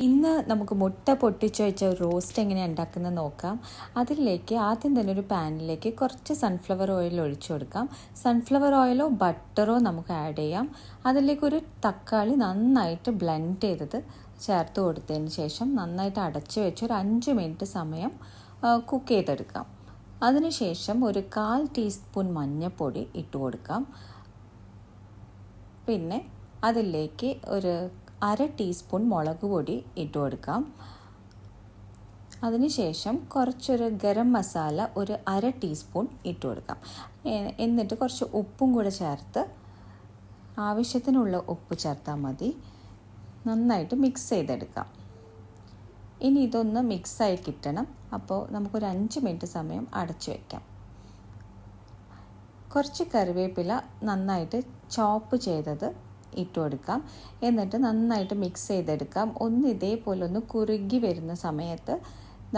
ഇന്ന് നമുക്ക് മുട്ട പൊട്ടിച്ച് വെച്ച ഒരു റോസ്റ്റ് എങ്ങനെയാണ് ഉണ്ടാക്കുന്നത് നോക്കാം. അതിലേക്ക് ആദ്യം തന്നെ ഒരു പാനിലേക്ക് കുറച്ച് സൺഫ്ലവർ ഓയിൽ ഒഴിച്ചു കൊടുക്കാം. സൺഫ്ലവർ ഓയിലോ ബട്ടറോ നമുക്ക് ആഡ് ചെയ്യാം. അതിലേക്ക് ഒരു തക്കാളി നന്നായിട്ട് ബ്ലെൻഡ് ചെയ്തത് ചേർത്ത് കൊടുത്തതിന് ശേഷം നന്നായിട്ട് അടച്ച് വെച്ച് ഒരു 5 മിനിറ്റ് സമയം കുക്ക് ചെയ്തെടുക്കാം. അതിനുശേഷം ഒരു 1/4 ടീസ്പൂൺ മഞ്ഞൾപ്പൊടി ഇട്ട് കൊടുക്കാം. പിന്നെ അതിലേക്ക് ഒരു 1/2 ടീസ്പൂൺ മുളക് പൊടി ഇട്ട് കൊടുക്കാം. അതിനുശേഷം കുറച്ചൊരു ഗരം മസാല ഒരു 1/2 ടീസ്പൂൺ ഇട്ട് കൊടുക്കാം. എന്നിട്ട് കുറച്ച് ഉപ്പും കൂടെ ചേർത്ത് ആവശ്യത്തിനുള്ള ഉപ്പ് ചേർത്താൽ മതി. നന്നായിട്ട് മിക്സ് ചെയ്തെടുക്കാം. ഇനി ഇതൊന്ന് മിക്സായി കിട്ടണം. അപ്പോൾ നമുക്കൊരു 5 മിനിറ്റ് സമയം അടച്ചു വയ്ക്കാം. കുറച്ച് കറിവേപ്പില നന്നായിട്ട് ചോപ്പ് ചെയ്തത് ഇട്ട് കൊടുക്കാം. എന്നിട്ട് നന്നായിട്ട് മിക്സ് ചെയ്തെടുക്കാം. ഇതേപോലെ ഒന്ന് കുറുകി വരുന്ന സമയത്ത്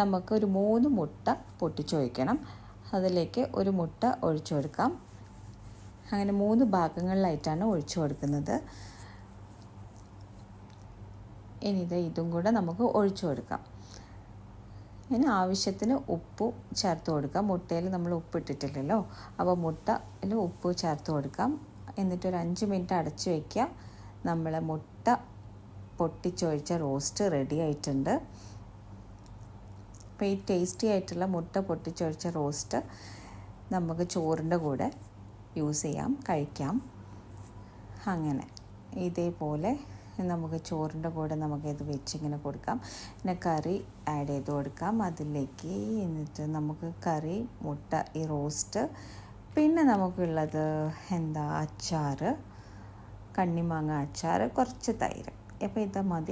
നമുക്ക് ഒരു 3 മുട്ട പൊട്ടിച്ച് ഒഴിക്കണം. അതിലേക്ക് ഒരു മുട്ട ഒഴിച്ചു കൊടുക്കാം. അങ്ങനെ 3 ഭാഗങ്ങളിലായിട്ടാണ് ഒഴിച്ചു കൊടുക്കുന്നത്. ഇനി ഇതും കൂടെ നമുക്ക് ഒഴിച്ചു കൊടുക്കാം. ഇനി ആവശ്യത്തിന് ഉപ്പ് ചേർത്ത് കൊടുക്കാം. മുട്ടയിൽ നമ്മൾ ഉപ്പ് ഇട്ടിട്ടില്ലല്ലോ, അപ്പോൾ മുട്ടയിൽ ഉപ്പ് ചേർത്ത് കൊടുക്കാം. എന്നിട്ടൊരു 5 മിനിറ്റ് അടച്ചു വയ്ക്കുക. നമ്മൾ മുട്ട പൊട്ടിച്ചൊഴിച്ച റോസ്റ്റ് റെഡി ആയിട്ടുണ്ട്. അപ്പോൾ ഈ ടേസ്റ്റി ആയിട്ടുള്ള മുട്ട പൊട്ടിച്ചൊഴിച്ച റോസ്റ്റ് നമുക്ക് ചോറിൻ്റെ കൂടെ യൂസ് ചെയ്യാം, കഴിക്കാം. അങ്ങനെ ഇതേപോലെ നമുക്ക് ചോറിൻ്റെ കൂടെ നമുക്കിത് വെച്ചിങ്ങനെ കൊടുക്കാം. പിന്നെ കറി ആഡ് ചെയ്ത് കൊടുക്കാം അതിലേക്ക്. എന്നിട്ട് നമുക്ക് കറി, മുട്ട, ഈ റോസ്റ്റ്, പിന്നെ നമുക്കുള്ളത് അച്ചാർ, കണ്ണിമാങ്ങ അച്ചാർ, കുറച്ച് തൈര്. അപ്പോൾ ഇത് മതി.